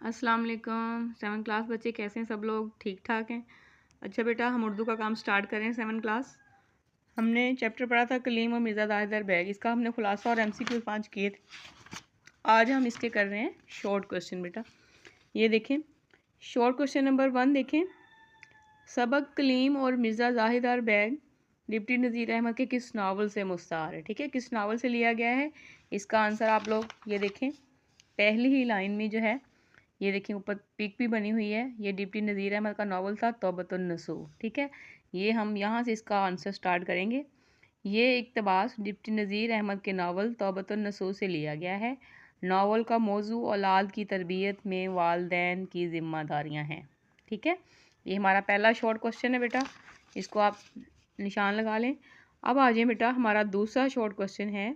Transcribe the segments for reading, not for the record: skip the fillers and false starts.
अस्सलाम वालेकुम। 7th class बच्चे कैसे हैं? सब लोग ठीक ठाक हैं? अच्छा बेटा, हम उर्दू का काम स्टार्ट करें। 7th क्लास हमने चैप्टर पढ़ा था कलीम और मिर्ज़ा दाहिर बैग। इसका हमने खुलासा और MCQ 5 किए थे। आज हम इसके कर रहे हैं शॉर्ट क्वेश्चन। बेटा ये देखें, शॉर्ट क्वेश्चन नंबर 1 देखें। सबक कलीम और मिर्ज़ा दाहिर बैग डिप्टी नज़ीर अहमद के किस नावल से मुस्तार है? ठीक है, किस नावल से लिया गया है? इसका आंसर आप लोग ये देखें, पहली ही लाइन में जो है ये देखिए ऊपर पिक भी बनी हुई है। ये डिप्टी नज़ीर अहमद का नावल था तौबतुन नसूह। ठीक है, ये हम यहाँ से इसका आंसर स्टार्ट करेंगे। ये इक़्तिबास डिप्टी नज़ीर अहमद के नावल तौबतुन नसूह से लिया गया है। नावल का मौजू औलाद की तरबियत में वालिदैन की ज़िम्मेदारियाँ हैं। ठीक है, ये हमारा पहला शॉर्ट क्वेश्चन है बेटा, इसको आप निशान लगा लें। अब आ जाए बेटा, हमारा दूसरा शॉर्ट क्वेश्चन है,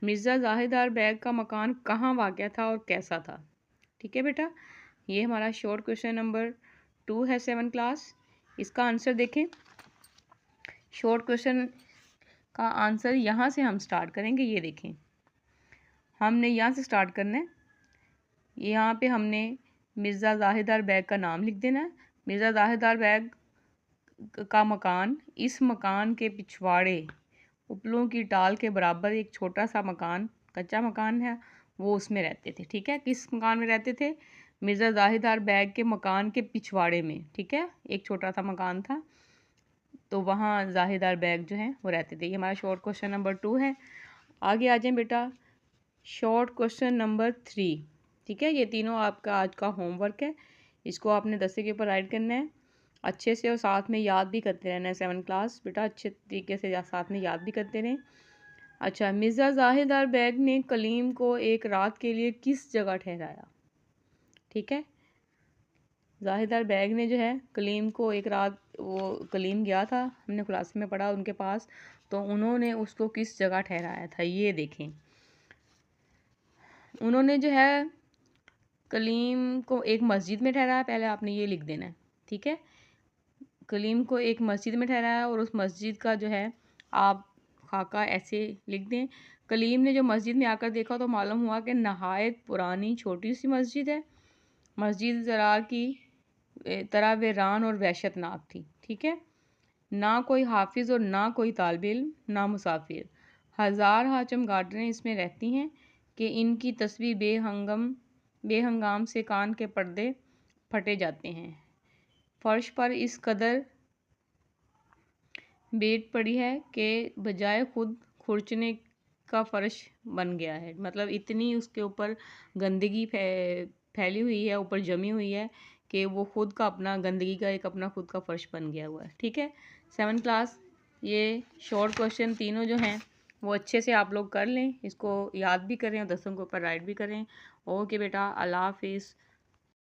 मिर्ज़ा दाहिर बैग का मकान कहाँ वाक़या था और कैसा था? ठीक है बेटा, ये हमारा शॉर्ट क्वेश्चन नंबर 2 है 7th क्लास। इसका आंसर देखें। शॉर्ट क्वेश्चन का आंसर यहाँ से हम स्टार्ट करेंगे। ये देखें, हमने यहाँ से स्टार्ट करना है। यहाँ पे हमने मिर्ज़ा दाहिर बैग का नाम लिख देना है। मिर्ज़ा दाहिर बैग का मकान, इस मकान के पिछवाड़े उपलों की टाल के बराबर एक छोटा सा मकान, कच्चा मकान है, वो उसमें रहते थे। ठीक है, किस मकान में रहते थे? मिर्ज़ा दाहिर बैग के मकान के पिछवाड़े में। ठीक है, एक छोटा सा मकान था, तो वहाँ दाहिर बैग जो हैं वो रहते थे। ये हमारा शॉर्ट क्वेश्चन नंबर 2 है। आगे आ जाए बेटा, शॉर्ट क्वेश्चन नंबर 3। ठीक है, ये तीनों आपका आज का होमवर्क है। इसको आपने 10 के ऊपर राइट करना है अच्छे से, और साथ में याद भी करते रहना है। 7th क्लास बेटा अच्छे तरीके से साथ में याद भी करते रहें। अच्छा, मिर्ज़ा दाहिर बैग ने कलीम को एक रात के लिए किस जगह ठहराया? ठीक है, दाहिर बैग ने जो है कलीम को एक रात, वो कलीम गया था, हमने खुलासे में पढ़ा उनके पास, तो उन्होंने उसको किस जगह ठहराया था? ये देखें, उन्होंने जो है कलीम को एक मस्जिद में ठहराया। पहले आपने ये लिख देना है। ठीक है, कलीम को एक मस्जिद में ठहराया और उस मस्जिद का जो है आप खाका ऐसे लिख दें। कलीम ने जो मस्जिद में आकर देखा तो मालूम हुआ कि नहायत पुरानी छोटी सी मस्जिद है। मस्जिद ज़रा की तरह वीरान और वहशतनाक थी। ठीक है, ना कोई हाफिज़ और ना कोई तालिब इल्म, ना मुसाफिर। हज़ार हा चमगादड़ें इसमें रहती हैं कि इनकी तस्वीर बेहंगाम से कान के पर्दे फटे जाते हैं। फर्श पर इस कदर बेट पड़ी है कि बजाय खुद खुरचने का फर्श बन गया है। मतलब इतनी उसके ऊपर गंदगी फैली हुई है, ऊपर जमी हुई है कि वो खुद का अपना गंदगी का एक अपना खुद का फर्श बन गया हुआ है। ठीक है, 7th क्लास ये शॉर्ट क्वेश्चन तीनों जो हैं वो अच्छे से आप लोग कर लें, इसको याद भी करें और 10 के ऊपर राइट भी करें। ओके बेटा, अल्लाह हाफिज़।